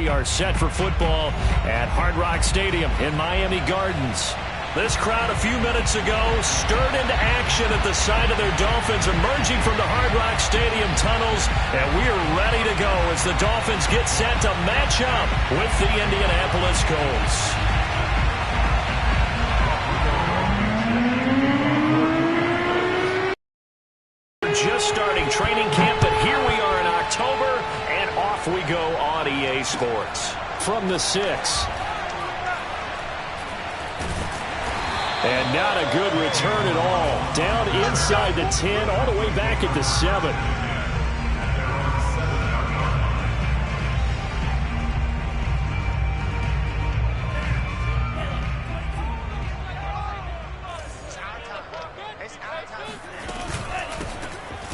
we are set for football at Hard Rock Stadium in Miami Gardens. This crowd a few minutes ago stirred into action at the side of their Dolphins emerging from the Hard Rock Stadium tunnels, and we are ready to go as the Dolphins get set to match up with the Indianapolis Colts. Just starting training camp, but here we are in October, and off we go on EA Sports. From the 6. And not a good return at all. Down inside the 10, all the way back at the 7.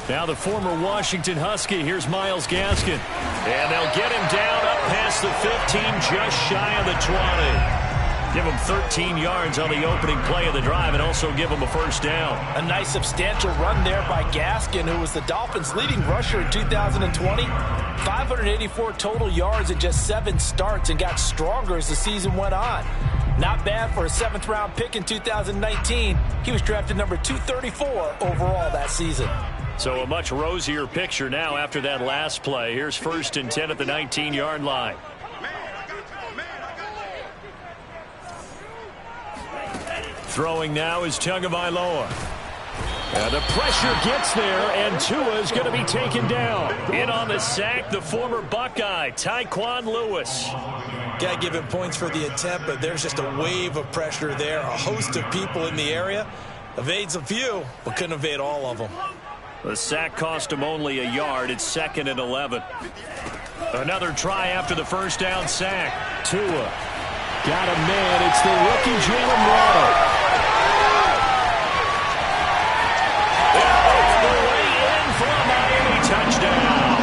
Now the former Washington Husky, here's Myles Gaskin. And they'll get him down up past the 15, just shy of the 20. Give him 13 yards on the opening play of the drive and also give him a first down. A nice substantial run there by Gaskin, who was the Dolphins' leading rusher in 2020. 584 total yards in just 7 starts and got stronger as the season went on. Not bad for a 7th-round pick in 2019. He was drafted number 234 overall that season. So a much rosier picture now after that last play. Here's 1st and 10 at the 19-yard line. Throwing now is Tagovailoa. The pressure gets there, and Tua is going to be taken down. In on the sack, the former Buckeye, Tyquan Lewis. Got to give him points for the attempt, but there's just a wave of pressure there. A host of people in the area. Evades a few, but couldn't evade all of them. The sack cost him only a yard. It's 2nd and 11. Another try after the first down sack. Tua got a man. It's the rookie Jalen Waddle. The way in for a Miami touchdown.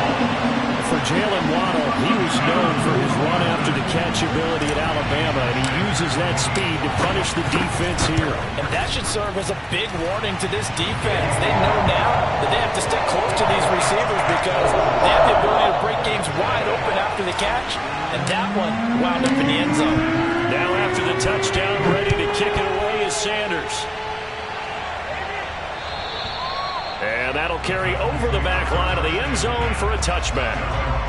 For Jalen Waddle, he was known for his run after the catch ability at Alabama, and he uses that speed to punish the defense here. And that should serve as a big warning to this defense. They know now that they have to stick close to these receivers because they have the ability to break games wide open after the catch, and that one wound up in the end zone. Now after the touchdown, ready to kick it away is Sanders. And that'll carry over the back line of the end zone for a touchback.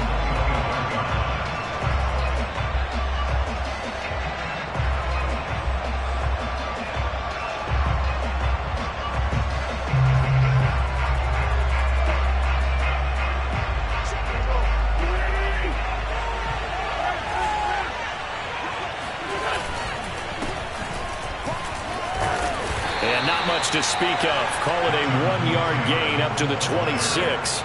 To speak of. Call it a 1-yard gain up to the 26.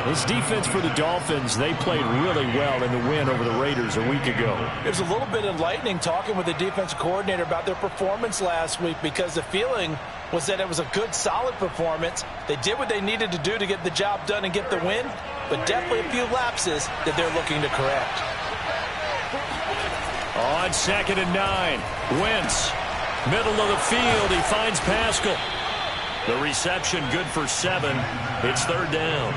This defense for the Dolphins, they played really well in the win over the Raiders a week ago. It was a little bit enlightening talking with the defensive coordinator about their performance last week because the feeling was that it was a good, solid performance. They did what they needed to do to get the job done and get the win, but definitely a few lapses that they're looking to correct. On 2nd and 9, Wentz. Middle of the field, he finds Pascal. The reception good for 7. It's 3rd down.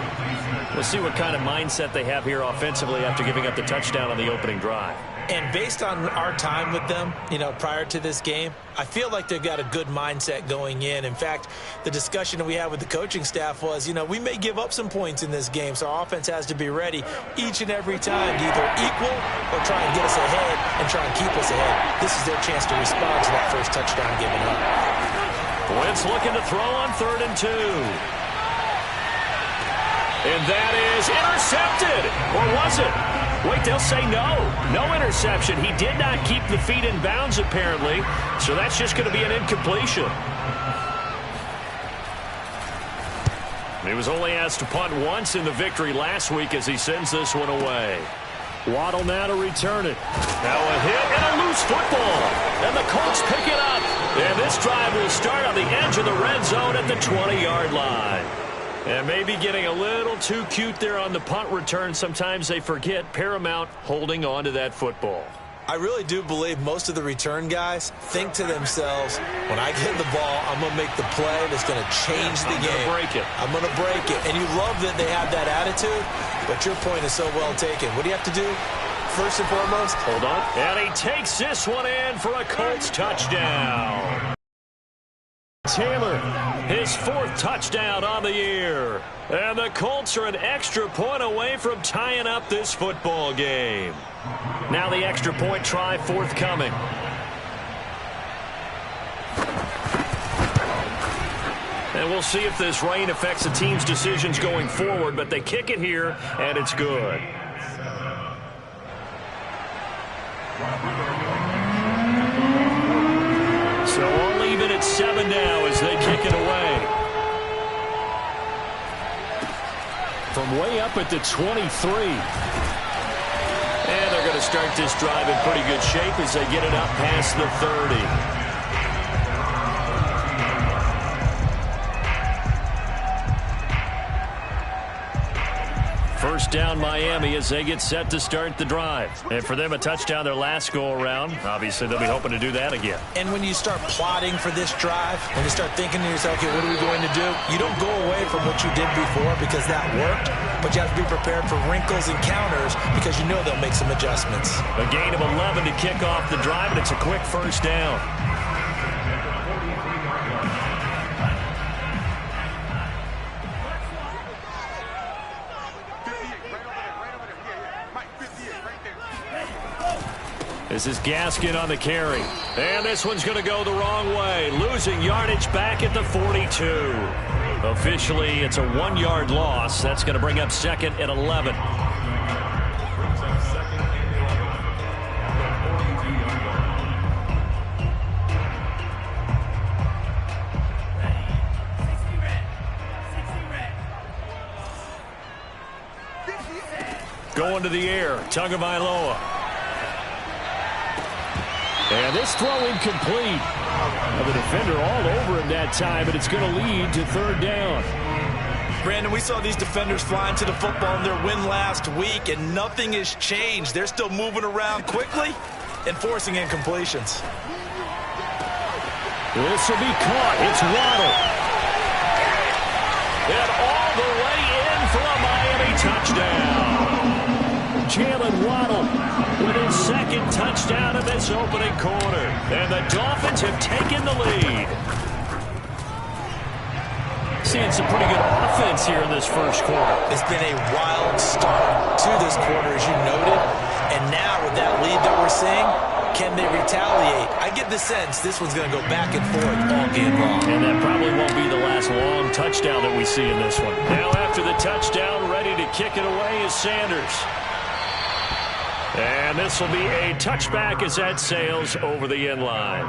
We'll see what kind of mindset they have here offensively after giving up the touchdown on the opening drive. And based on our time with them, prior to this game, I feel like they've got a good mindset going in. In fact, the discussion that we had with the coaching staff was, we may give up some points in this game, so our offense has to be ready each and every time to either equal or try and get us ahead and try and keep us ahead. This is their chance to respond to that first touchdown given up. Wentz looking to throw on 3rd and 2. And that is intercepted. Or was it? Wait, they'll say no. No interception. He did not keep the feet in bounds, apparently. So that's just going to be an incompletion. He was only asked to punt once in the victory last week as he sends this one away. Waddle now to return it. Now a hit and a loose football. And the Colts pick it up. And this drive will start on the edge of the red zone at the 20-yard line. And maybe getting a little too cute there on the punt return. Sometimes they forget Paramount holding on to that football. I really do believe most of the return guys think to themselves, when I get the ball, I'm going to make the play that's going to change the game. I'm going to break it. And you love that they have that attitude, but your point is so well taken. What do you have to do? first and foremost. Hold on. And he takes this one in for a Colts touchdown. Taylor, his 4th touchdown on the year. And the Colts are an extra point away from tying up this football game. Now the extra point try forthcoming. And we'll see if this rain affects the team's decisions going forward, but they kick it here, and it's good. So all even at 7 now as they kick it away. From way up at the 23. And they're going to start this drive in pretty good shape as they get it up past the 30. First down Miami as they get set to start the drive. And for them, a touchdown their last go-around. Obviously, they'll be hoping to do that again. And when you start plotting for this drive, when you start thinking to yourself, okay, what are we going to do? You don't go away from what you did before because that worked, but you have to be prepared for wrinkles and counters because you know they'll make some adjustments. A gain of 11 to kick off the drive, and it's a quick first down. This is Gaskin on the carry. And this one's going to go the wrong way. Losing yardage back at the 42. Officially, it's a 1-yard loss. That's going to bring up 2nd and 11. Going to the air. Tagovailoa. And this throw incomplete. The defender all over him that time, but it's going to lead to 3rd down. Brandon, we saw these defenders flying to the football in their win last week, and nothing has changed. They're still moving around quickly and forcing incompletions. This will be caught. It's Waddle. And all the way in for a Miami touchdown. Jalen Waddle with his 2nd touchdown of this opening quarter. And the Dolphins have taken the lead. Seeing some pretty good offense here in this first quarter. It's been a wild start to this quarter, as you noted. And now with that lead that we're seeing, can they retaliate? I get the sense this one's going to go back and forth all game long. And that probably won't be the last long touchdown that we see in this one. Now after the touchdown, ready to kick it away is Sanders. And this will be a touchback as that sails over the end line.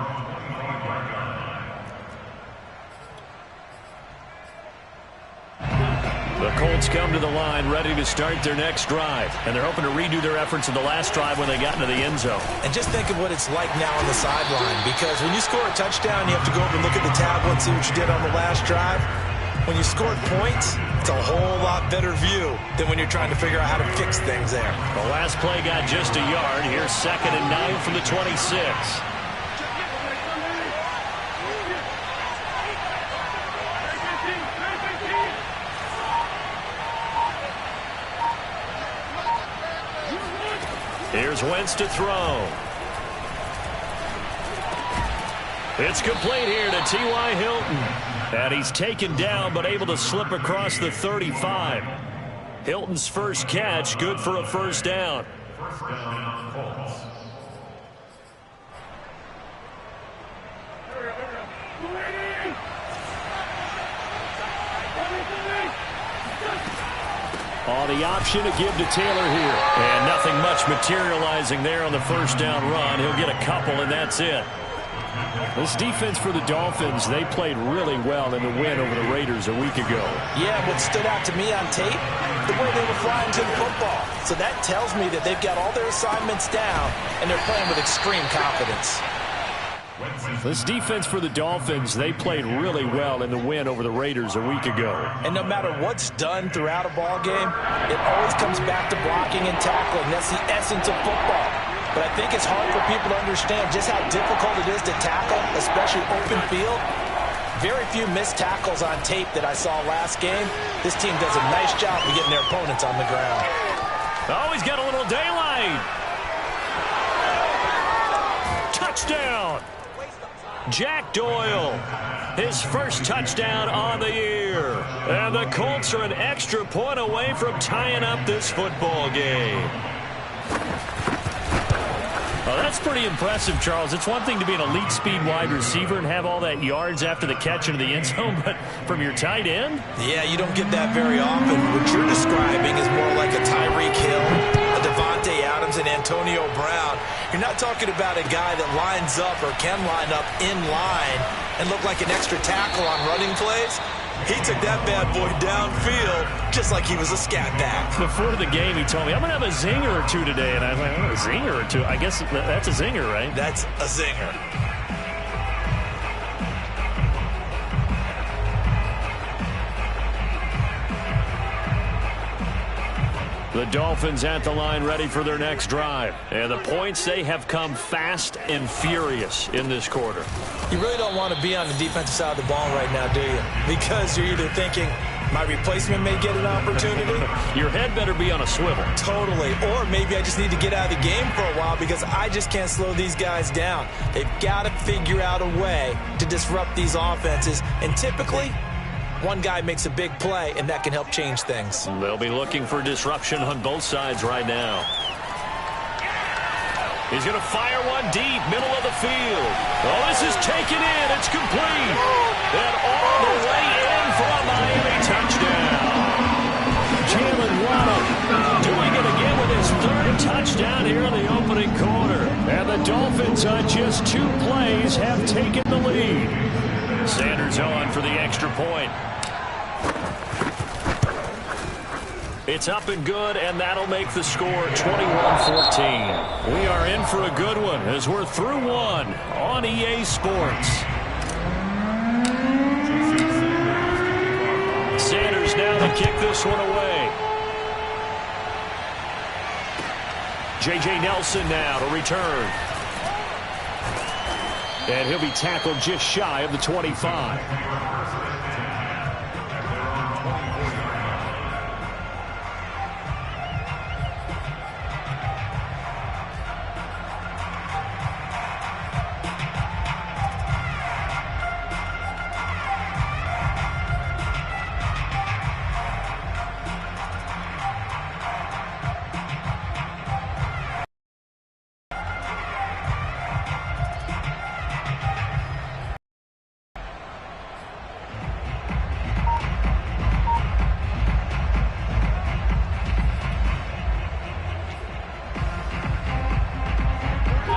The Colts come to the line ready to start their next drive. And they're hoping to redo their efforts in the last drive when they got into the end zone. And just think of what it's like now on the sideline. Because when you score a touchdown, you have to go over and look at the tablet and see what you did on the last drive. When you scored points, it's a whole lot better view than when you're trying to figure out how to fix things there. The last play got just a yard. Here's 2nd and 9 from the 26. Here's Wentz to throw. It's complete here to T.Y. Hilton. And he's taken down but able to slip across the 35. Hilton's first catch, good for a first down. Oh, the option to give to Taylor here. And nothing much materializing there on the first down run. He'll get a couple, and that's it. This defense for the Dolphins, they played really well in the win over the Raiders a week ago. Yeah, what stood out to me on tape, the way they were flying to the football. So that tells me that they've got all their assignments down, and they're playing with extreme confidence. This defense for the Dolphins, they played really well in the win over the Raiders a week ago. And no matter what's done throughout a ball game, it always comes back to blocking and tackling. That's the essence of football. But I think it's hard for people to understand just how difficult it is to tackle, especially open field. Very few missed tackles on tape that I saw last game. This team does a nice job of getting their opponents on the ground. Oh, he's got a little daylight. touchdown. Jack Doyle, his first touchdown on the year. And the Colts are an extra point away from tying up this football game. Well, that's pretty impressive, Charles. It's one thing to be an elite speed wide receiver and have all that yards after the catch into the end zone, but from your tight end? Yeah, you don't get that very often. What you're describing is more like a Tyreek Hill, a Devontae Adams, and Antonio Brown. You're not talking about a guy that lines up or can line up in line and look like an extra tackle on running plays. He took that bad boy downfield just like he was a scat back. Before the game, he told me, I'm going to have a zinger or two today. And I was like, oh, a zinger or two? I guess that's a zinger, right? That's a zinger. The Dolphins at the line ready for their next drive. And the points, they have come fast and furious in this quarter. You really don't want to be on the defensive side of the ball right now, do you? Because you're either thinking, my replacement may get an opportunity. Your head better be on a swivel. Totally. Or maybe I just need to get out of the game for a while because I just can't slow these guys down. They've got to figure out a way to disrupt these offenses. And typically, one guy makes a big play, and that can help change things. They'll be looking for disruption on both sides right now. He's going to fire one deep, middle of the field. Oh, this is taken in. It's complete. And all the way in for a Miami touchdown. Jalen Waddle doing it again with his third touchdown here in the opening quarter. And the Dolphins on just 2 plays have taken the lead. Sanders on for the extra point. It's up and good, and that'll make the score 21-14. We are in for a good one as we're through one on EA Sports. Sanders now to kick this one away. J.J. Nelson now to return. And he'll be tackled just shy of the 25.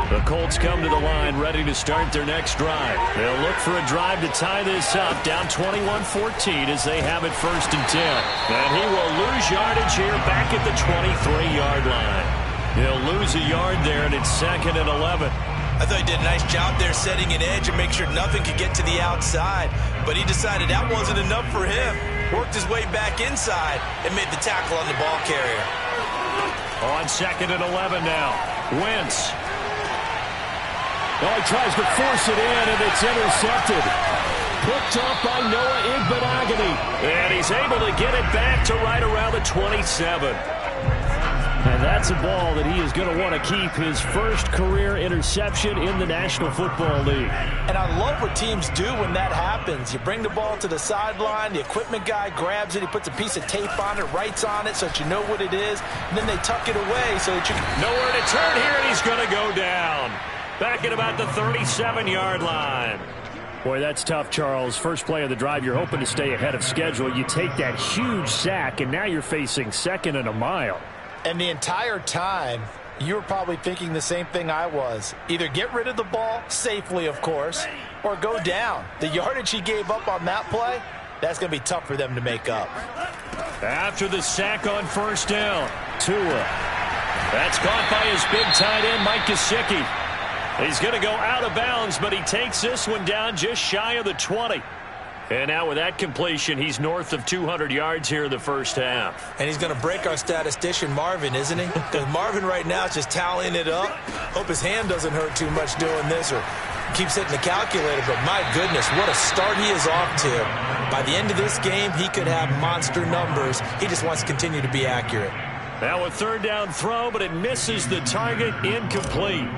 The Colts come to the line ready to start their next drive. They'll look for a drive to tie this up, down 21-14 as they have it 1st and 10. And he will lose yardage here back at the 23-yard line. He'll lose a yard there, and it's 2nd and 11. I thought he did a nice job there setting an edge and make sure nothing could get to the outside. But he decided that wasn't enough for him. Worked his way back inside and made the tackle on the ball carrier. On 2nd and 11 now. Wentz. Oh, he tries to force it in, and it's intercepted. Picked up by Noah Igbenogany. And he's able to get it back to right around the 27. And that's a ball that he is going to want to keep, his first career interception in the National Football League. And I love what teams do when that happens. You bring the ball to the sideline, the equipment guy grabs it, he puts a piece of tape on it, writes on it so that you know what it is, and then they tuck it away so that you can... Nowhere to turn here, and he's going to go down. Back at about the 37-yard line. Boy, that's tough, Charles. First play of the drive, you're hoping to stay ahead of schedule. You take that huge sack, and now you're facing 2nd and a mile. And the entire time, you were probably thinking the same thing I was. Either get rid of the ball, safely, of course, or go down. The yardage he gave up on that play, that's going to be tough for them to make up. After the sack on 1st down, Tua. That's caught by his big tight end, Mike Gesicki. He's going to go out of bounds, but he takes this one down just shy of the 20. And now with that completion, he's north of 200 yards here in the first half. And he's going to break our statistician, Marvin, isn't he? Because Marvin right now is just tallying it up. Hope his hand doesn't hurt too much doing this or keeps hitting the calculator. But my goodness, what a start he is off to. By the end of this game, he could have monster numbers. He just wants to continue to be accurate. Now a 3rd down throw, but it misses the target, incomplete.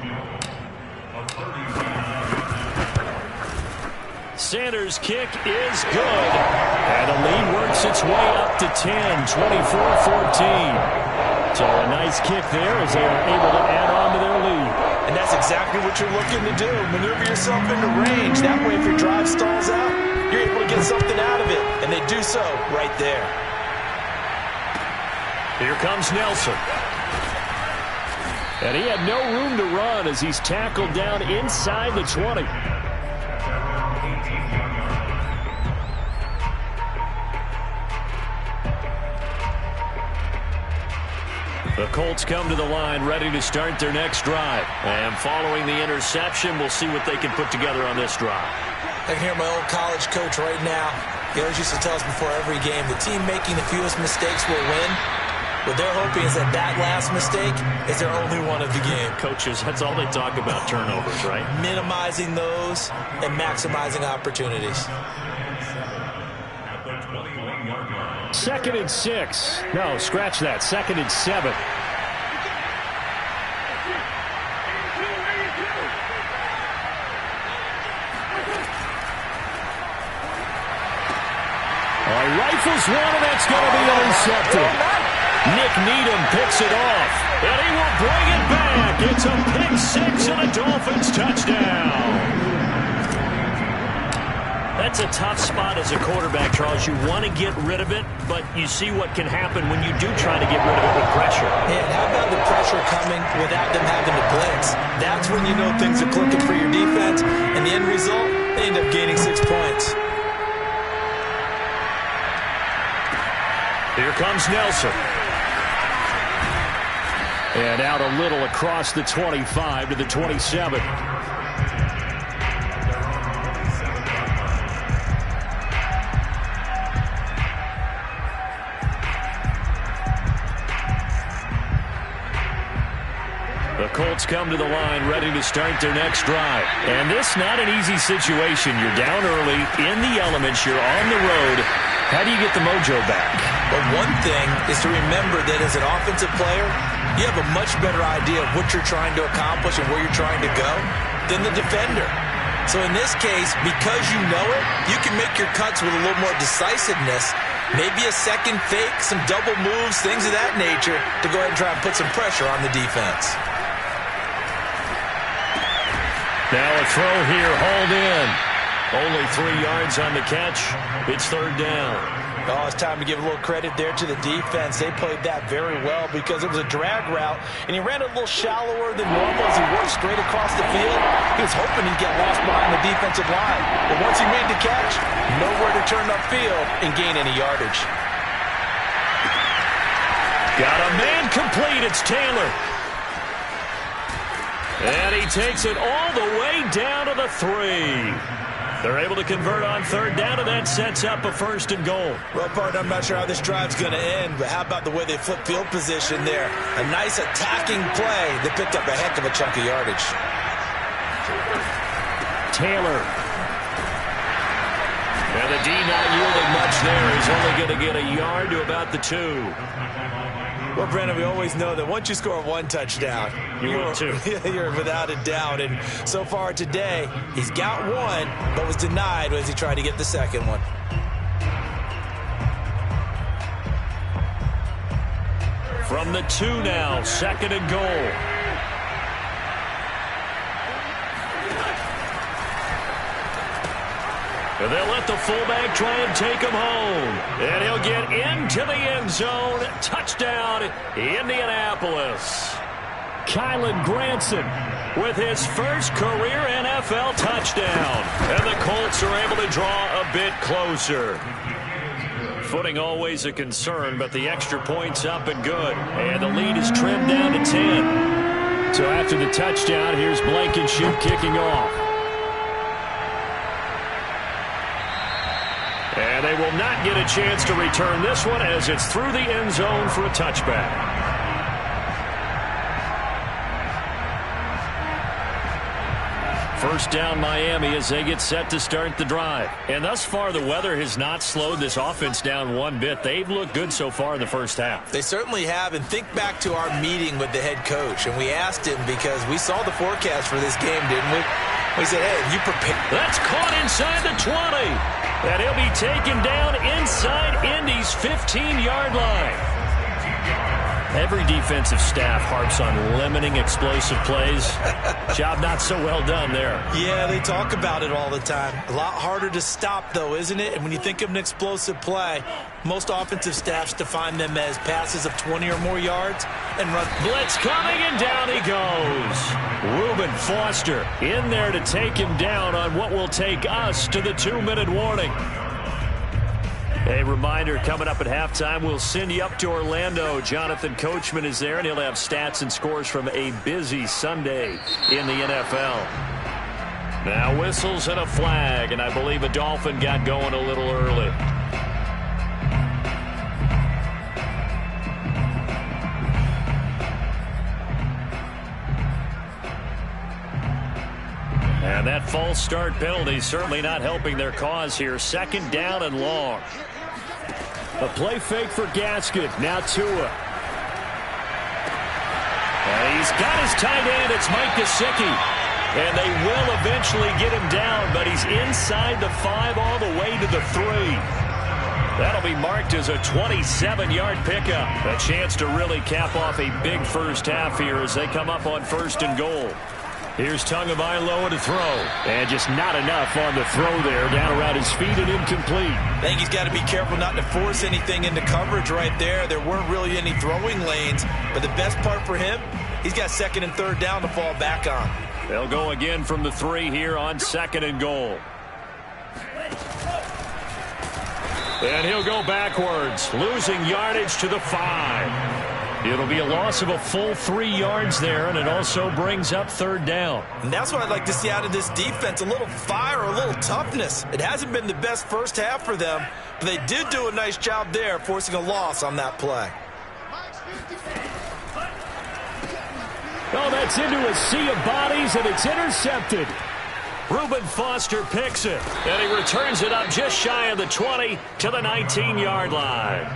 Sanders' kick is good. And the lead works its way up to 10, 24-14. So a nice kick there as they are able to add on to their lead. And that's exactly what you're looking to do. Maneuver yourself into range. That way, if your drive stalls out, you're able to get something out of it. And they do so right there. Here comes Nelson. And he had no room to run as he's tackled down inside the 20. The Colts come to the line ready to start their next drive. And following the interception, we'll see what they can put together on this drive. I can hear my old college coach right now. He always used to tell us before every game, the team making the fewest mistakes will win. What they're hoping is that last mistake is their only one of the game. Coaches, that's all they talk about, turnovers, right? Minimizing those and maximizing opportunities. 2nd and 6. No, scratch that. 2nd and 7. Rifles one, and that's going to be intercepted. Nick Needham picks it off, and he will bring it back. It's a pick six and a Dolphins touchdown. That's a tough spot as a quarterback, Charles. You want to get rid of it, but you see what can happen when you do try to get rid of it with pressure. Yeah, and how about the pressure coming without them having to blitz? That's when you know things are clicking for your defense, and the end result, they end up gaining 6 points. Here comes Nelson. And out a little across the 25 to the 27. The Colts come to the line ready to start their next drive. And this not an easy situation. You're down early, in the elements, you're on the road. How do you get the mojo back? But one thing is to remember that as an offensive player, you have a much better idea of what you're trying to accomplish and where you're trying to go than the defender. So in this case, because you know it, you can make your cuts with a little more decisiveness, maybe a second fake, some double moves, things of that nature, to go ahead and try and put some pressure on the defense. Now a throw here, hauled in. Only 3 yards on the catch. It's 3rd down. Oh, it's time to give a little credit there to the defense. They played that very well because it was a drag route, and he ran a little shallower than normal as he worked straight across the field. He was hoping he'd get lost behind the defensive line. But once he made the catch, nowhere to turn upfield and gain any yardage. Got a man complete. It's Taylor. And he takes it all the way down to the 3. They're able to convert on 3rd down, and that sets up a 1st and goal. Well, partner, I'm not sure how this drive's going to end, but how about the way they flip field position there? A nice attacking play that picked up a heck of a chunk of yardage. Taylor. And the D not yielding much there. He's only going to get a yard to about the 2. Well, Brandon, we always know that once you score 1 touchdown, you're without a doubt. And so far today, he's got 1, but was denied as he tried to get the 2nd one. From the 2 now, 2nd and goal. And they'll let the fullback try and take him home. And he'll get into the end zone. Touchdown, Indianapolis. Kylan Granson with his first career NFL touchdown. And the Colts are able to draw a bit closer. Footing always a concern, but the extra point's up and good. And the lead is trimmed down to 10. So after the touchdown, here's Blankenship kicking off. And they will not get a chance to return this one as it's through the end zone for a touchback. First down Miami as they get set to start the drive. And thus far the weather has not slowed this offense down one bit. They've looked good so far in the first half. They certainly have. And think back to our meeting with the head coach. And we asked him because we saw the forecast for this game, didn't we? He said, hey, you prepare. That's caught inside the 20. And he'll be taken down inside Indy's 15-yard line. Every defensive staff harps on limiting explosive plays. Job not so well done there. Yeah, they talk about it all the time. A lot harder to stop, though, isn't it? And when you think of an explosive play, most offensive staffs define them as passes of 20 or more yards and run. Blitz coming, and down he goes. Reuben Foster in there to take him down on what will take us to the 2-minute warning. A reminder, coming up at halftime, we'll send you up to Orlando. Jonathan Coachman is there, and he'll have stats and scores from a busy Sunday in the NFL. Now whistles and a flag, and I believe a Dolphin got going a little early. And that false start penalty certainly not helping their cause here. 2nd down and long. A play fake for Gaskin. Now Tua. And he's got his tight end. It's Mike Gesicki. And they will eventually get him down, but he's inside the 5 all the way to the 3. That'll be marked as a 27-yard pickup. A chance to really cap off a big first half here as they come up on 1st and goal. Here's Tagovailoa to throw. And just not enough on the throw there. Down around his feet and incomplete. I think he's got to be careful not to force anything into coverage right there. There weren't really any throwing lanes. But the best part for him, he's got 2nd and 3rd down to fall back on. They'll go again from the 3 here on 2nd and goal. And he'll go backwards, losing yardage to the 5. It'll be a loss of a full 3 yards there, and it also brings up 3rd down. And that's what I'd like to see out of this defense, a little fire, a little toughness. It hasn't been the best first half for them, but they did do a nice job there, forcing a loss on that play. Oh, that's into a sea of bodies, and it's intercepted. Reuben Foster picks it, and he returns it up just shy of the 20 to the 19-yard line.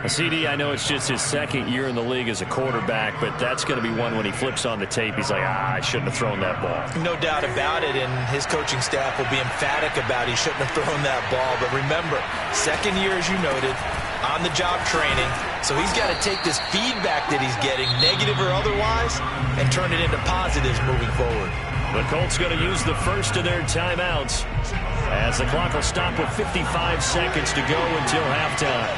CD, I know it's just his 2nd year in the league as a quarterback, but that's going to be one when he flips on the tape. He's like, I shouldn't have thrown that ball. No doubt about it, and his coaching staff will be emphatic about he shouldn't have thrown that ball. But remember, 2nd year, as you noted, on-the-job training. So he's got to take this feedback that he's getting, negative or otherwise, and turn it into positives moving forward. The Colts going to use the first of their timeouts as the clock will stop with 55 seconds to go until halftime.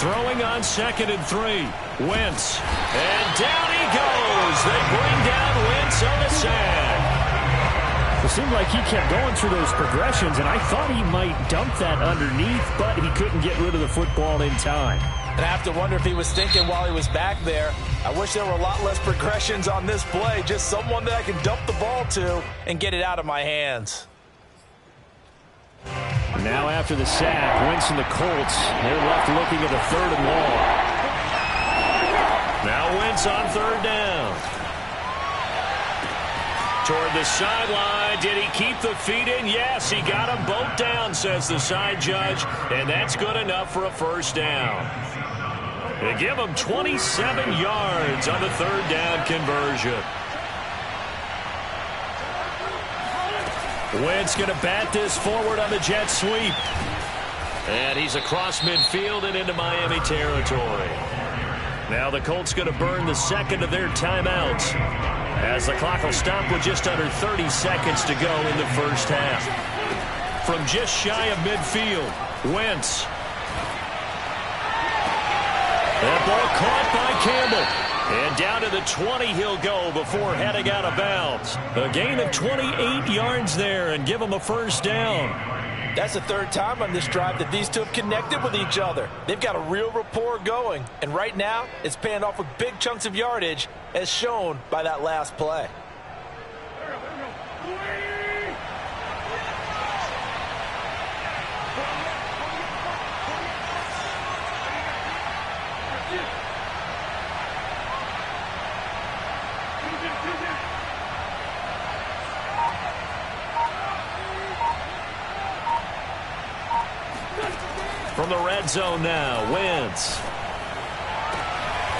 Throwing on 2nd and 3. Wentz. And down he goes. They bring down Wentz on the sack. It seemed like he kept going through those progressions, and I thought he might dump that underneath, but he couldn't get rid of the football in time. And I have to wonder if he was thinking while he was back there, I wish there were a lot less progressions on this play. Just someone that I can dump the ball to and get it out of my hands. Now after the sack, Wentz and the Colts, they're left looking at a 3rd and long. Now Wentz on 3rd down. Toward the sideline. Did he keep the feet in? Yes, he got them both down, says the side judge. And that's good enough for a 1st down. They give him 27 yards on the 3rd down conversion. Wentz going to bat this forward on the jet sweep. And he's across midfield and into Miami territory. Now the Colts going to burn the 2nd of their timeouts as the clock will stop with just under 30 seconds to go in the first half. From just shy of midfield, Wentz. That ball caught by Campbell. And down to the 20 he'll go before heading out of bounds. A gain of 28 yards there and give him a 1st down. That's the 3rd time on this drive that these two have connected with each other. They've got a real rapport going. And right now, it's paying off with big chunks of yardage as shown by that last play. From the red zone now, Wentz.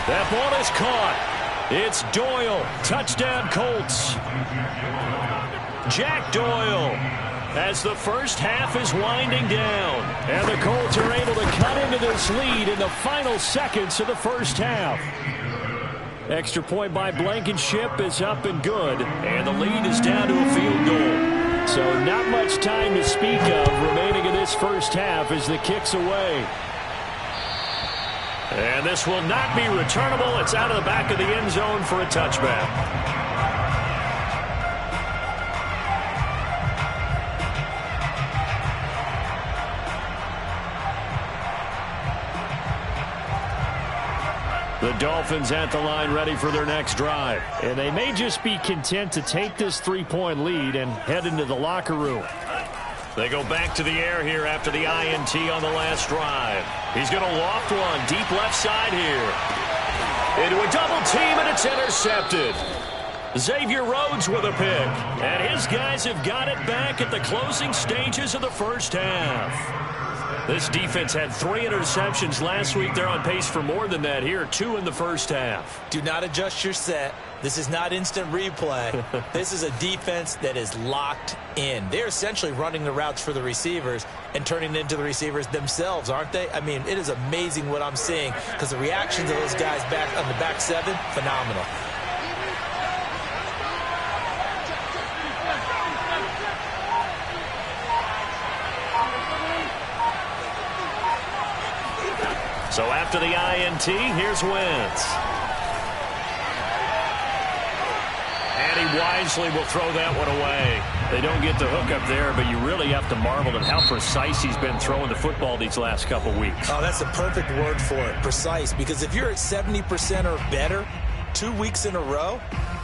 That ball is caught It's Doyle. Touchdown, Colts. Jack Doyle as the first half is winding down. And the Colts are able to cut into this lead in the final seconds of the first half. Extra point by Blankenship is up and good. And the lead is down to a field goal. So not much time to speak of remaining in this first half as the kick's away. And this will not be returnable. It's out of the back of the end zone for a touchback. The Dolphins at the line ready for their next drive. And they may just be content to take this 3-point lead and head into the locker room. They go back to the air here after the INT on the last drive. He's going to loft one deep left side here. Into a double team, and it's intercepted. Xavier Rhodes with a pick. And his guys have got it back at the closing stages of the first half. This defense had 3 interceptions last week. They're on pace for more than that here. 2 in the first half. Do not adjust your set. This is not instant replay. This is a defense that is locked in. They're essentially running the routes for the receivers and turning it into the receivers themselves, aren't they? I mean, it is amazing what I'm seeing because the reactions of those guys back on the back 7, phenomenal. So after the INT, here's Wentz. And he wisely will throw that one away. They don't get the hook up there, but you really have to marvel at how precise he's been throwing the football these last couple weeks. Oh, that's a perfect word for it, precise. Because if you're at 70% or better 2 weeks in a row,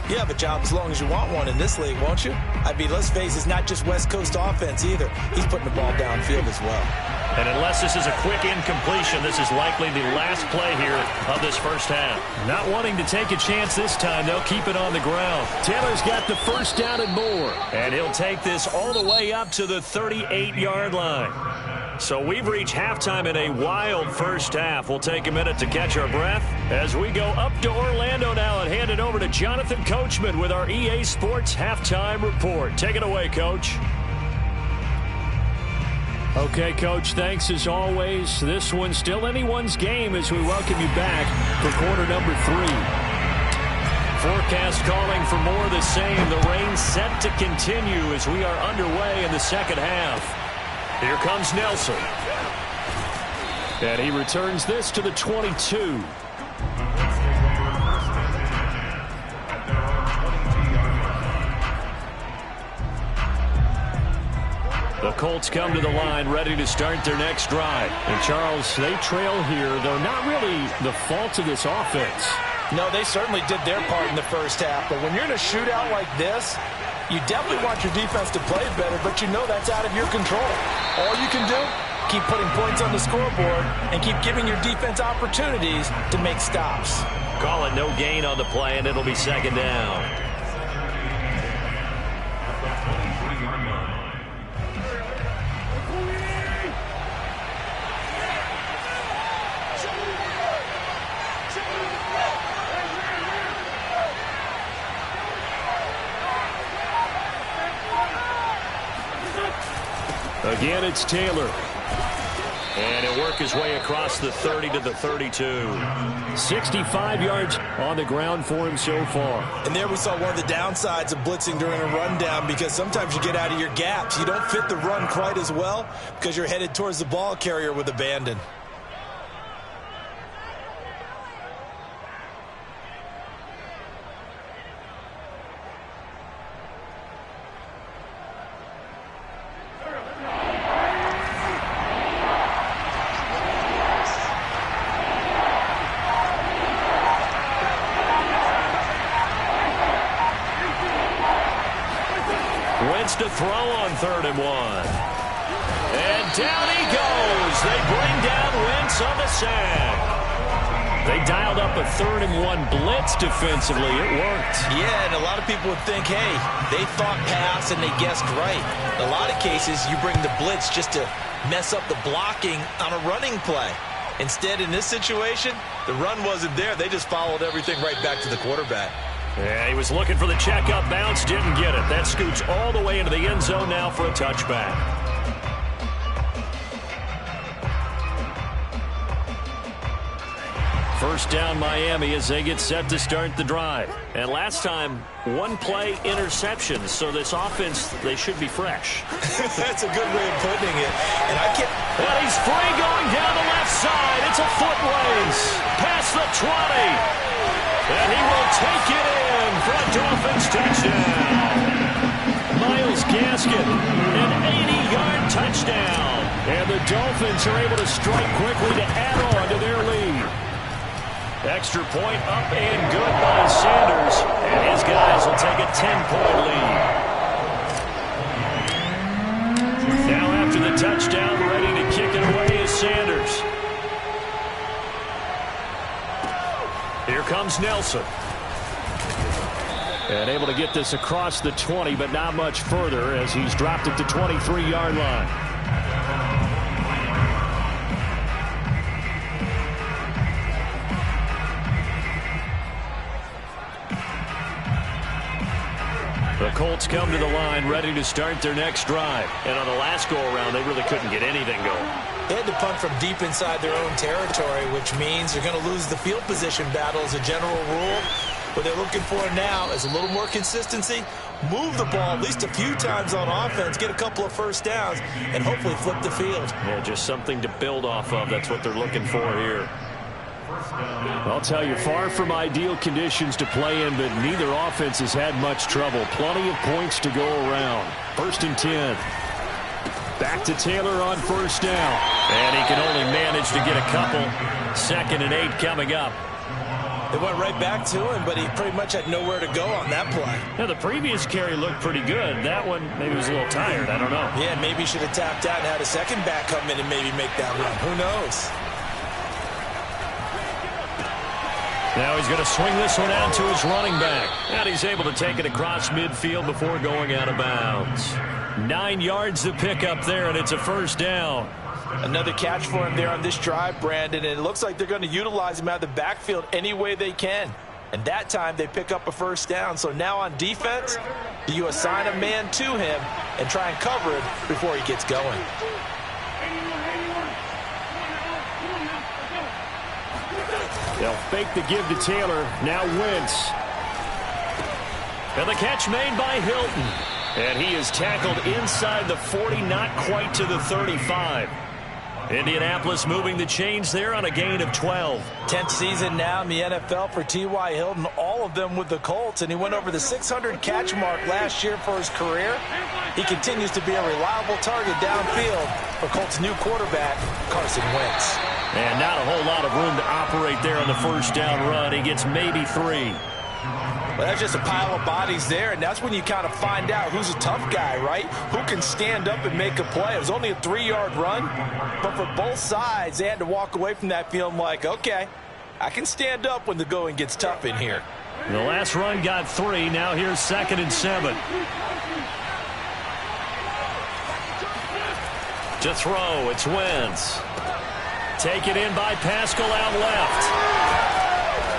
you have a job as long as you want one in this league, won't you? I mean, let's face it, it's not just West Coast offense either. He's putting the ball downfield as well. And unless this is a quick incompletion, this is likely the last play here of this first half. Not wanting to take a chance this time, they'll keep it on the ground. Taylor's got the first down and more. And he'll take this all the way up to the 38-yard line. So we've reached halftime in a wild first half. We'll take a minute to catch our breath as we go up to Orlando now and hand it over to Jonathan Coachman with our EA Sports Halftime Report. Take it away, Coach. Okay, Coach, thanks as always. This one's still anyone's game as we welcome you back for quarter number 3. Forecast calling for more of the same. The rain set to continue as we are underway in the second half. Here comes Nelson. And he returns this to the 22. The Colts come to the line ready to start their next drive. And, Charles, they trail here, though not really the fault of this offense. No, they certainly did their part in the first half. But when you're in a shootout like this, you definitely want your defense to play better, but you know that's out of your control. All you can do, keep putting points on the scoreboard and keep giving your defense opportunities to make stops. Call it no gain on the play, and it'll be second down. Again, it's Taylor. And he'll work his way across the 30 to the 32. 65 yards on the ground for him so far. And there we saw one of the downsides of blitzing during a rundown because sometimes you get out of your gaps. You don't fit the run quite as well because you're headed towards the ball carrier with abandon. To throw on 3rd and 1. And down he goes. They bring down Wentz on the sack. They dialed up a 3rd and 1 blitz defensively. It worked. Yeah, and a lot of people would think, hey, they thought pass and they guessed right. In a lot of cases, you bring the blitz just to mess up the blocking on a running play. Instead, in this situation, the run wasn't there. They just followed everything right back to the quarterback. Yeah, he was looking for the check-up bounce, didn't get it. That scoots all the way into the end zone now for a touchback. First down Miami as they get set to start the drive. And last time, one play interception. So this offense, they should be fresh. That's a good way of putting it. And I can't... And he's free going down the left side. It's a foot race. Past the 20. And he will take it in for a Dolphins touchdown. Myles Gaskin, an 80-yard touchdown. And the Dolphins are able to strike quickly to add on to their lead. Extra point up and good by Sanders. And his guys will take a 10-point lead. Now after the touchdown, ready to kick it away is Sanders. Here comes Nelson. And able to get this across the 20, but not much further as he's dropped it to 23-yard line. The Colts come to the line ready to start their next drive. And on the last go-around, they really couldn't get anything going. They had to punt from deep inside their own territory, which means they're going to lose the field position battle as a general rule. What they're looking for now is a little more consistency, move the ball at least a few times on offense, get a couple of first downs, and hopefully flip the field. Yeah, just something to build off of. That's what they're looking for here. I'll tell you, far from ideal conditions to play in, but neither offense has had much trouble. Plenty of points to go around. 1st and 10. Back to Taylor on first down. And he can only manage to get a couple. 2nd and 8 coming up. They went right back to him, but he pretty much had nowhere to go on that play. Now, the previous carry looked pretty good. That one maybe was a little tired. I don't know. Yeah, maybe he should have tapped out and had a second back come in and maybe make that run. Who knows? Now he's going to swing this one out to his running back. And he's able to take it across midfield before going out of bounds. 9 yards to pick up there, and it's a first down. Another catch for him there on this drive, Brandon, and it looks like they're going to utilize him out of the backfield any way they can. And that time they pick up a first down. So now on defense, do you assign a man to him and try and cover it before he gets going? They'll fake the give to Taylor. Now Wentz. And the catch made by Hilton. And he is tackled inside the 40, not quite to the 35. Indianapolis moving the chains there on a gain of 12. 10th season now in the NFL for T.Y. Hilton, all of them with the Colts, and he went over the 600 catch mark last year for his career. He continues to be a reliable target downfield for Colts' new quarterback, Carson Wentz. And not a whole lot of room to operate there on the first down run. He gets maybe 3. Well, that's just a pile of bodies there, and that's when you kind of find out who's a tough guy, right? Who can stand up and make a play. It was only a 3-yard run, but for both sides, they had to walk away from that feeling like, okay, I can stand up when the going gets tough in here. The last run got 3. Now here's 2nd and 7. To throw, it's Wentz. Taken in by Pascal out left.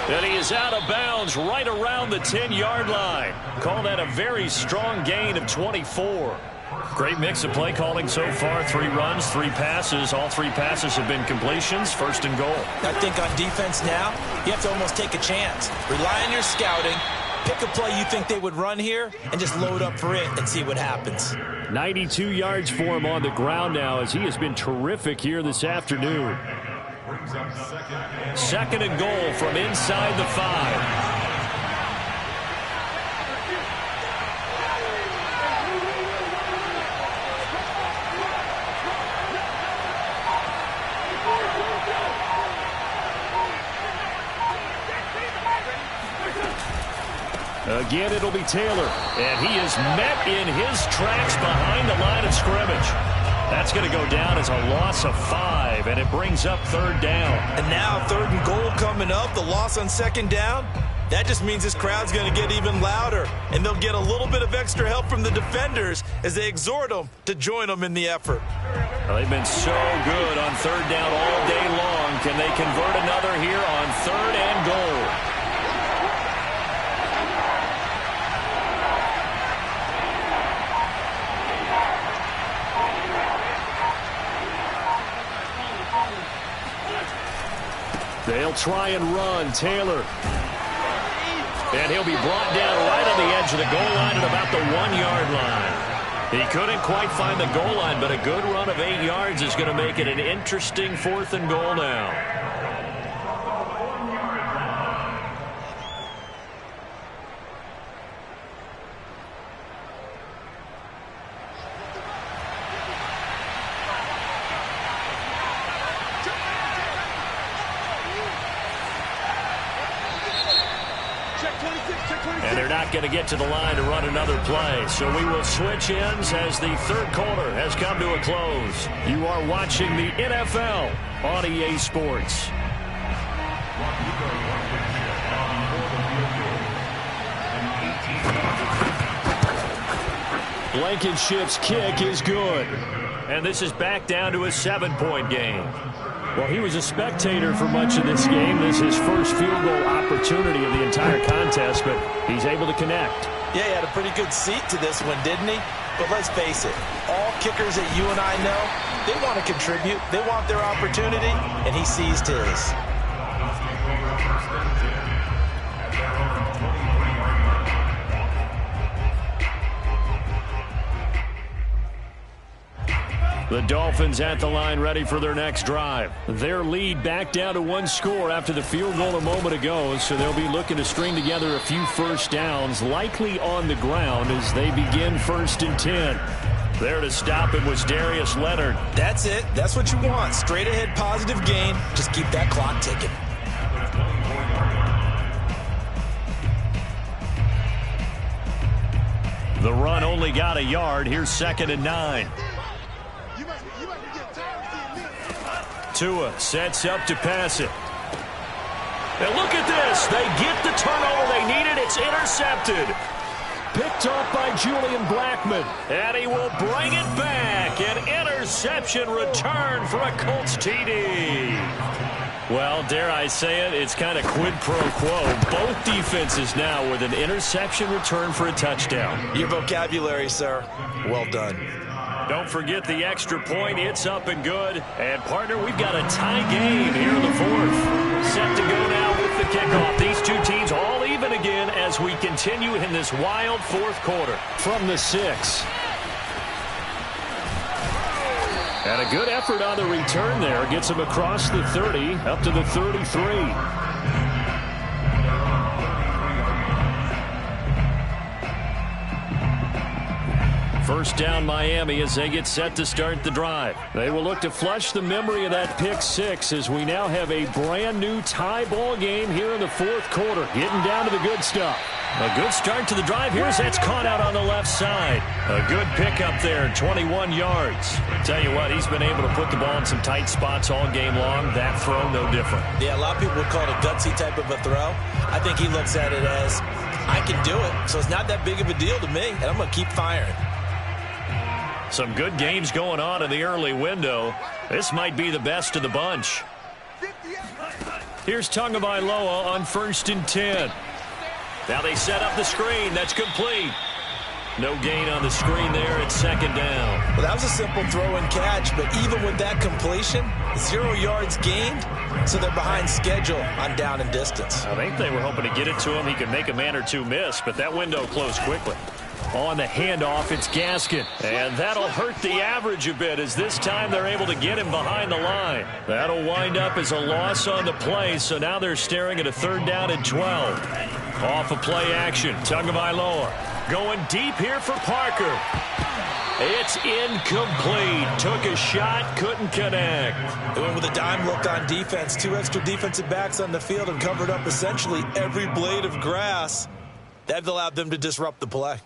And he is out of bounds right around the 10-yard line. Call that a very strong gain of 24. Great mix of play calling so far. 3 runs, 3 passes. All 3 passes have been completions. 1st and goal. I think on defense now, you have to almost take a chance. Rely on your scouting. Pick a play you think they would run here and just load up for it and see what happens. 92 yards for him on the ground now as he has been terrific here this afternoon. 2nd and goal from inside the 5. Again, it'll be Taylor. And he is met in his tracks behind the line of scrimmage. That's going to go down as a loss of 5, and it brings up 3rd down. And now 3rd and goal coming up, the loss on 2nd down. That just means this crowd's going to get even louder, and they'll get a little bit of extra help from the defenders as they exhort them to join them in the effort. Well, they've been so good on 3rd down all day long. Can they convert another here on 3rd and goal? They'll try and run. Taylor. And he'll be brought down right on the edge of the goal line at about the 1-yard line. He couldn't quite find the goal line, but a good run of 8 yards is going to make it an interesting 4th and goal now. And they're not going to get to the line to run another play. So we will switch ends as the 3rd quarter has come to a close. You are watching the NFL on EA Sports. Blankenship's kick is good. And this is back down to a 7-point game. Well, he was a spectator for much of this game. This is his first field goal opportunity of the entire contest, but he's able to connect. Yeah, he had a pretty good seat to this one, didn't he? But let's face it, all kickers that you and I know, they want to contribute. They want their opportunity, and he seized his. The Dolphins at the line ready for their next drive. Their lead back down to 1 score after the field goal a moment ago, so they'll be looking to string together a few first downs, likely on the ground as they begin 1st and 10. There to stop him was Darius Leonard. That's it. That's what you want. Straight ahead positive gain. Just keep that clock ticking. The run only got a yard. Here's 2nd and 9. Tua sets up to pass it. And look at this. They get the turnover they needed. It's intercepted. Picked off by Julian Blackmon. And he will bring it back. An interception return for a Colts TD. Well, dare I say it, it's kind of quid pro quo. Both defenses now with an interception return for a touchdown. Your vocabulary, sir. Well done. Don't forget the extra point. It's up and good. And, partner, we've got a tie game here in the 4th. Set to go now with the kickoff. These two teams all even again as we continue in this wild 4th quarter. From the 6. And a good effort on the return there. Gets him across the 30 up to the 33. First down Miami as they get set to start the drive. They will look to flush the memory of that pick 6 as we now have a brand new tie ball game here in the 4th quarter. Getting down to the good stuff. A good start to the drive. Here's that's caught out on the left side. A good pickup there, 21 yards. Tell you what, he's been able to put the ball in some tight spots all game long. That throw, no different. Yeah, a lot of people would call it a gutsy type of a throw. I think he looks at it as, I can do it, so it's not that big of a deal to me, and I'm going to keep firing. Some good games going on in the early window. This might be the best of the bunch. Here's Tagovailoa on 1st and 10. Now they set up the screen. That's complete. No gain on the screen there at 2nd down. Well, that was a simple throw and catch, but even with that completion, 0 yards gained, so they're behind schedule on down and distance. I think they were hoping to get it to him. He could make a man or two miss, but that window closed quickly. On the handoff, it's Gaskin. And that'll hurt the average a bit as this time they're able to get him behind the line. That'll wind up as a loss on the play, so now they're staring at a 3rd down and 12. Off of play action, Tagovailoa going deep here for Parker. It's incomplete. Took a shot, couldn't connect. They went with a dime look on defense. 2 extra defensive backs on the field and covered up essentially every blade of grass. That allowed them to disrupt the play.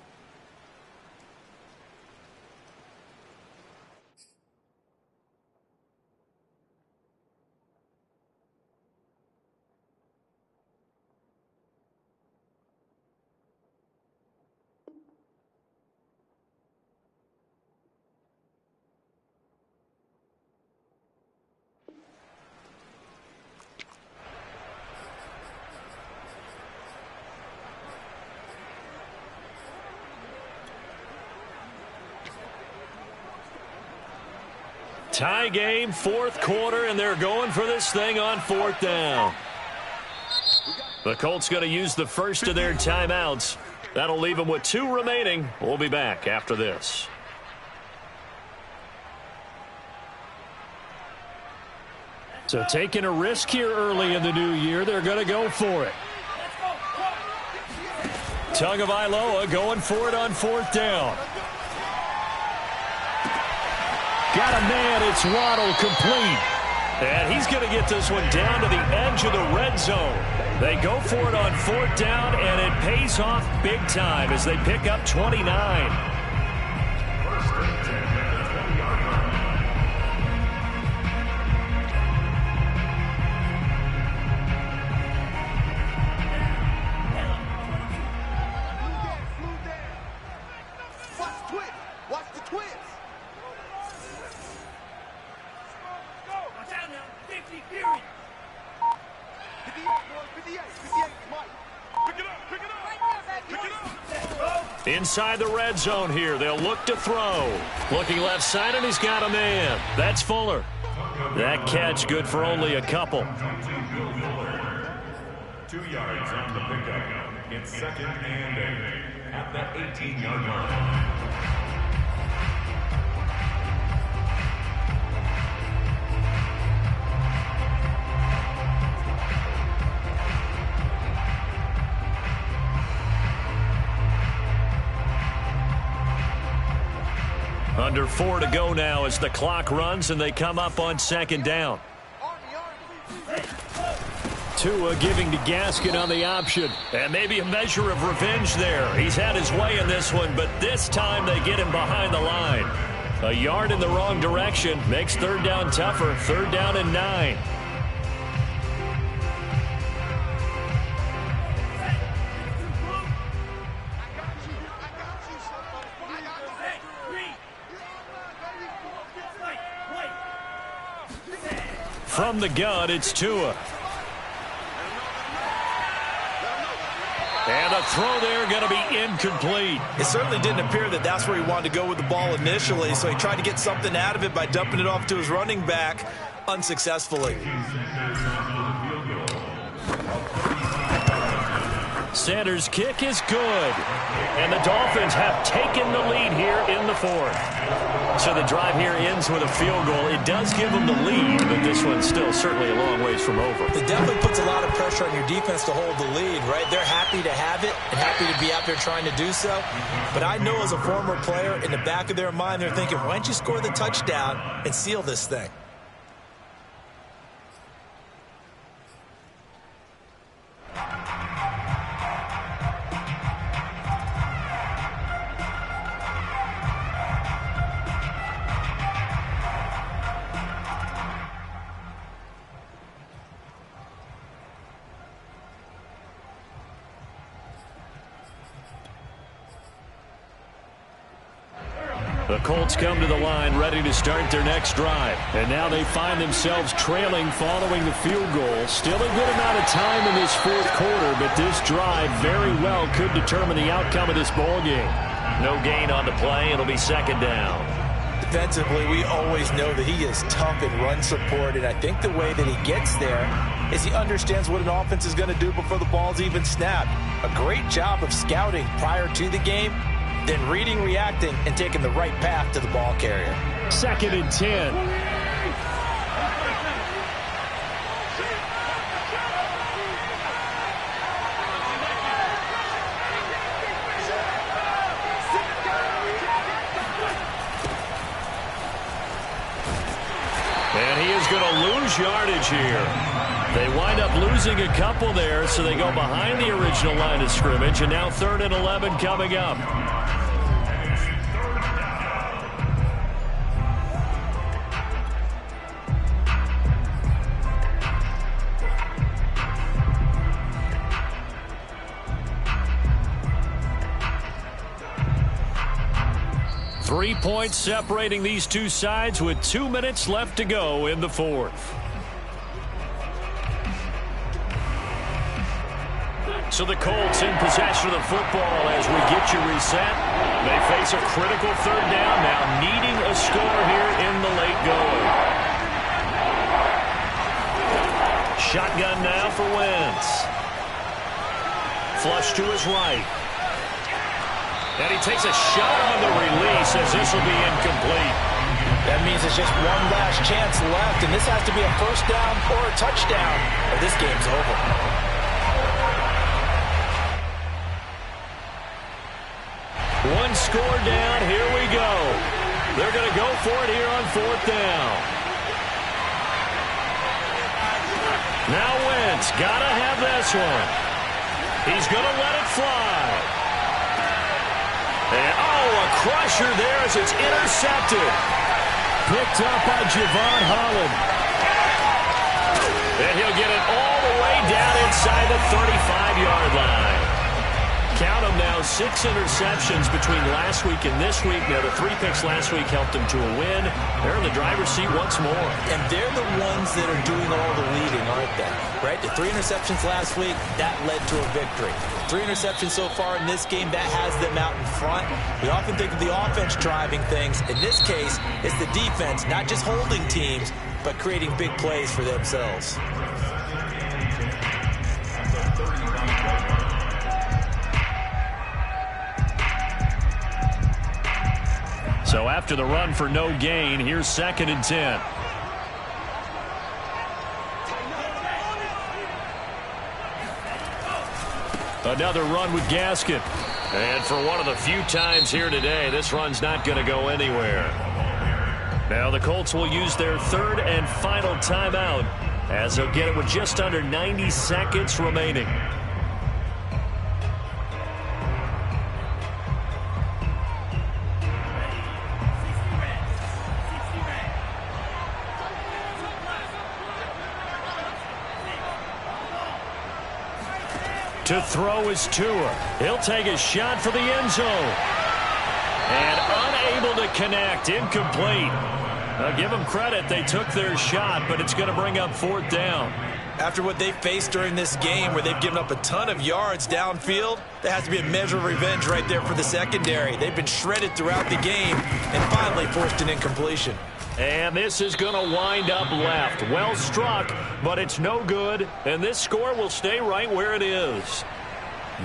Tie game, fourth quarter, and they're going for this thing on fourth down. The Colts going to use the first of their timeouts. That'll leave them with 2 remaining. We'll be back after this. So taking a risk here early in the new year, they're going to go for it. Tagovailoa going for it on fourth down. Got a man, it's Waddle, complete. And he's going to get this one down to the edge of the red zone. They go for it on fourth down, and it pays off big time as they pick up 29. Inside the red zone here, they'll look to throw. Looking left side, and he's got a man. That's Fuller. That catch good for only a couple. 2 yards on the pickup. It's 2nd and 8 at the 18-yard line. Under 4 to go now as the clock runs and they come up on 2nd down. Tua giving to Gaskin on the option. And maybe a measure of revenge there. He's had his way in this one, but this time they get him behind the line. A yard in the wrong direction makes 3rd down tougher. 3rd down and 9. From the gun, it's Tua. And a throw there going to be incomplete. It certainly didn't appear that that's where he wanted to go with the ball initially, so he tried to get something out of it by dumping it off to his running back unsuccessfully. Sanders' kick is good. And the Dolphins have taken the lead here in the 4th. So the drive here ends with a field goal. It does give them the lead, but this one's still certainly a long ways from over. It definitely puts a lot of pressure on your defense to hold the lead, right? They're happy to have it and happy to be out there trying to do so. But I know as a former player, in the back of their mind, they're thinking, why don't you score the touchdown and seal this thing? The Colts come to the line ready to start their next drive. And now they find themselves trailing following the field goal. Still a good amount of time in this 4th quarter, but this drive very well could determine the outcome of this ball game. No gain on the play. It'll be 2nd down. Defensively, we always know that he is tough in run support, and I think the way that he gets there is he understands what an offense is going to do before the ball's even snapped. A great job of scouting prior to the game, then reading, reacting, and taking the right path to the ball carrier. 2nd and 10. And he is going to lose yardage here. They wind up losing a couple there, so they go behind the original line of scrimmage, and now 3rd and 11 coming up. Three points separating these two sides with 2 minutes left to go in the 4th. So the Colts in possession of the football as we get you reset. They face a critical third down now, needing a score here in the late going. Shotgun now for Wentz. Flush to his right. And he takes a shot on the release as this will be incomplete. That means it's just one last chance left, and this has to be a first down or a touchdown, or this game's over. One score down, here we go. They're going to go for it here on fourth down. Now Wentz, gotta have this one. He's going to let it fly. And, a crusher there as it's intercepted. Picked up by Javon Holland. And he'll get it all the way down inside the 35-yard line. Count them now, 6 interceptions between last week and this week. Now, the 3 picks last week helped them to a win. They're in the driver's seat once more. And they're the ones that are doing all the leading, aren't they? Right? The 3 interceptions last week, that led to a victory. 3 interceptions so far in this game, that has them out in front. We often think of the offense driving things. In this case, it's the defense, not just holding teams, but creating big plays for themselves. So after the run for no gain, here's 2nd and 10. Another run with Gaskin. And for one of the few times here today, this run's not going to go anywhere. Now the Colts will use their 3rd and final timeout as they'll get it with just under 90 seconds remaining. To throw is Tua. He'll take a shot for the end zone. And unable to connect. Incomplete. Now give them credit. They took their shot, but it's going to bring up 4th down. After what they faced during this game where they've given up a ton of yards downfield, there has to be a measure of revenge right there for the secondary. They've been shredded throughout the game and finally forced an incompletion. And this is going to wind up left. Well struck, but it's no good. And this score will stay right where it is.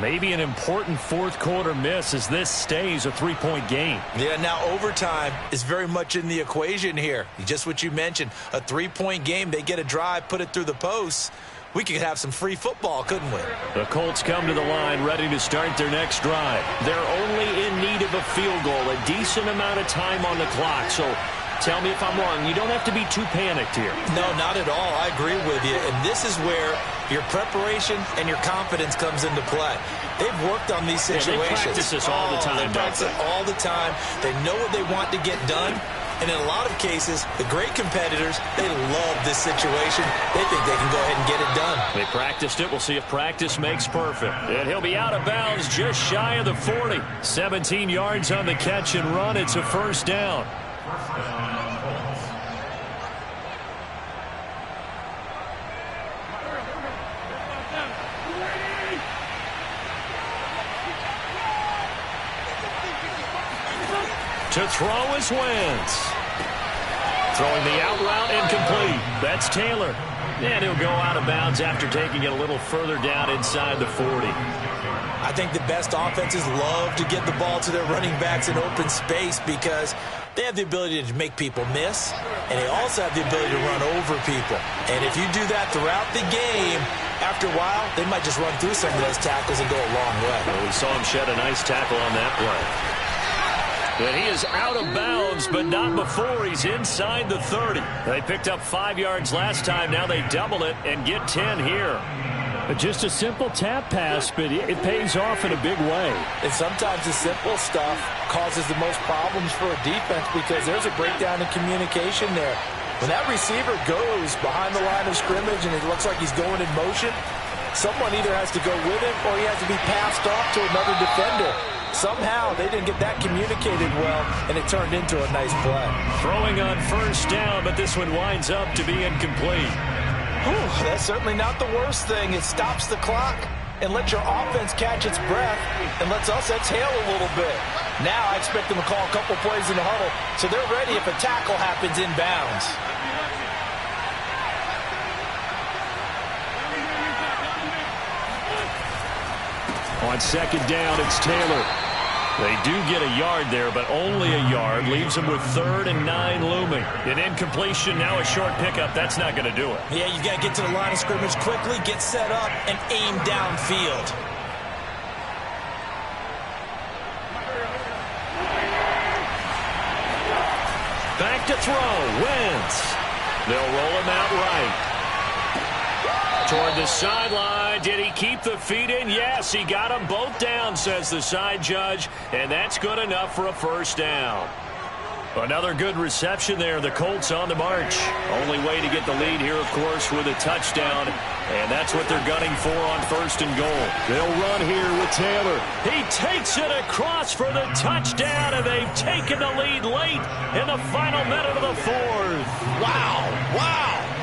Maybe an important 4th quarter miss as this stays a 3-point game. Yeah, now overtime is very much in the equation here. Just what you mentioned, a 3-point game. They get a drive, put it through the posts. We could have some free football, couldn't we? The Colts come to the line ready to start their next drive. They're only in need of a field goal, a decent amount of time on the clock. So tell me if I'm wrong. You don't have to be too panicked here. No, not at all. I agree with you. And this is where your preparation and your confidence comes into play. They've worked on these situations. Yeah, they practice this all the time. They practice it all the time. They know what they want to get done. And in a lot of cases, the great competitors, they love this situation. They think they can go ahead and get it done. They practiced it. We'll see if practice makes perfect. And he'll be out of bounds just shy of the 40. 17 yards on the catch and run. It's a first down. To throw is Wentz. Throwing the out route incomplete. That's Taylor. And he'll go out of bounds after taking it a little further down inside the 40. I think the best offenses love to get the ball to their running backs in open space because they have the ability to make people miss, and they also have the ability to run over people. And if you do that throughout the game, after a while, they might just run through some of those tackles and go a long way. Well, we saw him shed a nice tackle on that play. And he is out of bounds, but not before he's inside the 30. They picked up 5 yards last time. Now they double it and get 10 here. Just a simple tap pass, but it pays off in a big way. And sometimes the simple stuff causes the most problems for a defense because there's a breakdown in communication there. When that receiver goes behind the line of scrimmage and it looks like he's going in motion, someone either has to go with him or he has to be passed off to another defender. Somehow they didn't get that communicated well, and it turned into a nice play. Throwing on first down, but this one winds up to be incomplete. Whew, that's certainly not the worst thing. It stops the clock. and let your offense catch its breath and lets us exhale a little bit. Now I expect them to call a couple plays in the huddle so they're ready if a tackle happens inbounds. On second down, it's Taylor. They do get a yard there, but only a yard. Leaves them with 3rd and 9 looming. An incompletion, now a short pickup. That's not going to do it. Yeah, you got to get to the line of scrimmage quickly, get set up, and aim downfield. Back to throw. Wentz. They'll roll him out right. Toward the sideline. Did he keep the feet in? Yes, he got them both down, says the side judge, and that's good enough for a first down. Another good reception there. The Colts on the march. Only way to get the lead here, of course, with a touchdown, and that's what they're gunning for on 1st and goal. They'll run here with Taylor. He takes it across for the touchdown, and they've taken the lead late in the final minute of the 4th. Wow, wow.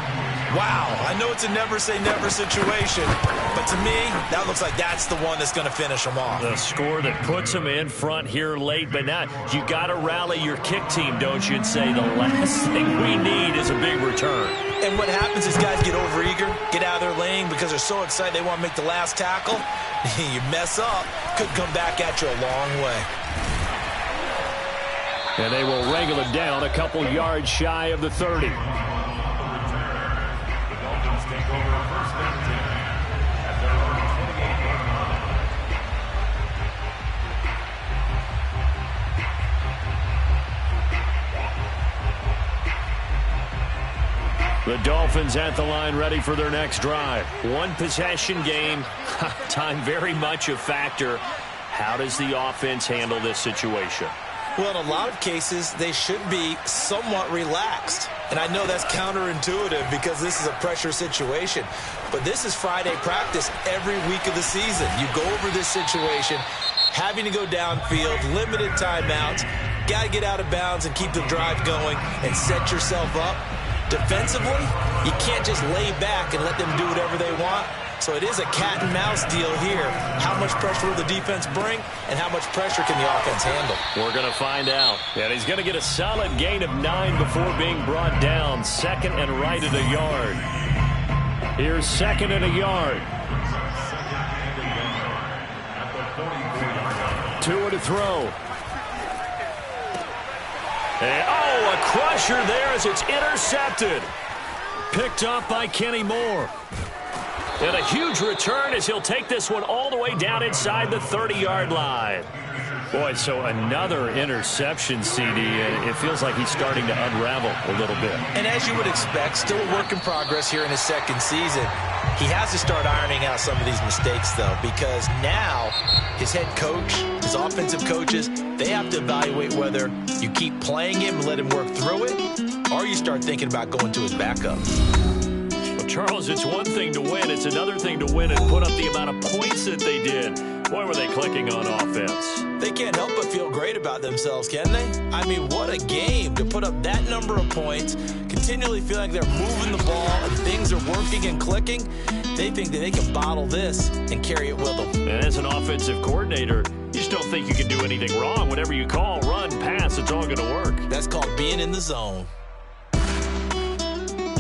Wow, I know it's a never-say-never situation, but to me, that looks like that's the one that's going to finish them off. The score that puts them in front here late, but now you got to rally your kick team, don't you, and say the last thing we need is a big return. And what happens is guys get overeager, get out of their lane because they're so excited they want to make the last tackle. You mess up, could come back at you a long way. And they will wrangle him down a couple yards shy of the 30. The Dolphins at the line ready for their next drive. One possession game. Time very much a factor. How does the offense handle this situation? Well, in a lot of cases, they should be somewhat relaxed. And I know that's counterintuitive because this is a pressure situation. But this is Friday practice every week of the season. You go over this situation, having to go downfield, limited timeouts, got to get out of bounds and keep the drive going and set yourself up. Defensively, you can't just lay back and let them do whatever they want. So it is a cat and mouse deal here. How much pressure will the defense bring, and how much pressure can the offense handle? We're going to find out. And he's going to get a solid gain of 9 before being brought down. 2nd and right at a yard. Here's 2nd and a yard. 2 to throw. And, a crusher there as it's intercepted. Picked up by Kenny Moore. And a huge return as he'll take this one all the way down inside the 30-yard line. Boy, so another interception, CD, and it feels like he's starting to unravel a little bit. And as you would expect, still a work in progress here in his 2nd season. He has to start ironing out some of these mistakes, though, because now his head coach, his offensive coaches, they have to evaluate whether you keep playing him and let him work through it, or you start thinking about going to his backup. Well, Charles, it's one thing to win. It's another thing to win and put up the amount of points that they did. Boy, were they clicking on offense. They can't help but feel great about themselves, can they? I mean, what a game to put up that number of points, continually feel like they're moving the ball and things are working and clicking. They think that they can bottle this and carry it with them. And as an offensive coordinator, you just don't think you can do anything wrong. Whatever you call, run, pass, it's all going to work. That's called being in the zone.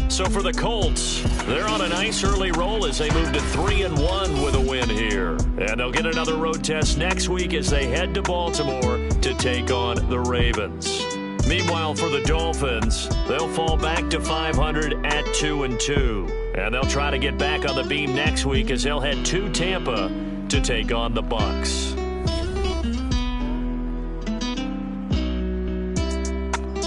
So for the Colts, they're on a nice early roll as they move to 3-1 with a win here. And they'll get another road test next week as they head to Baltimore to take on the Ravens. Meanwhile, for the Dolphins, they'll fall back to 500 at 2-2. And they'll try to get back on the beam next week as they'll head to Tampa to take on the Bucs.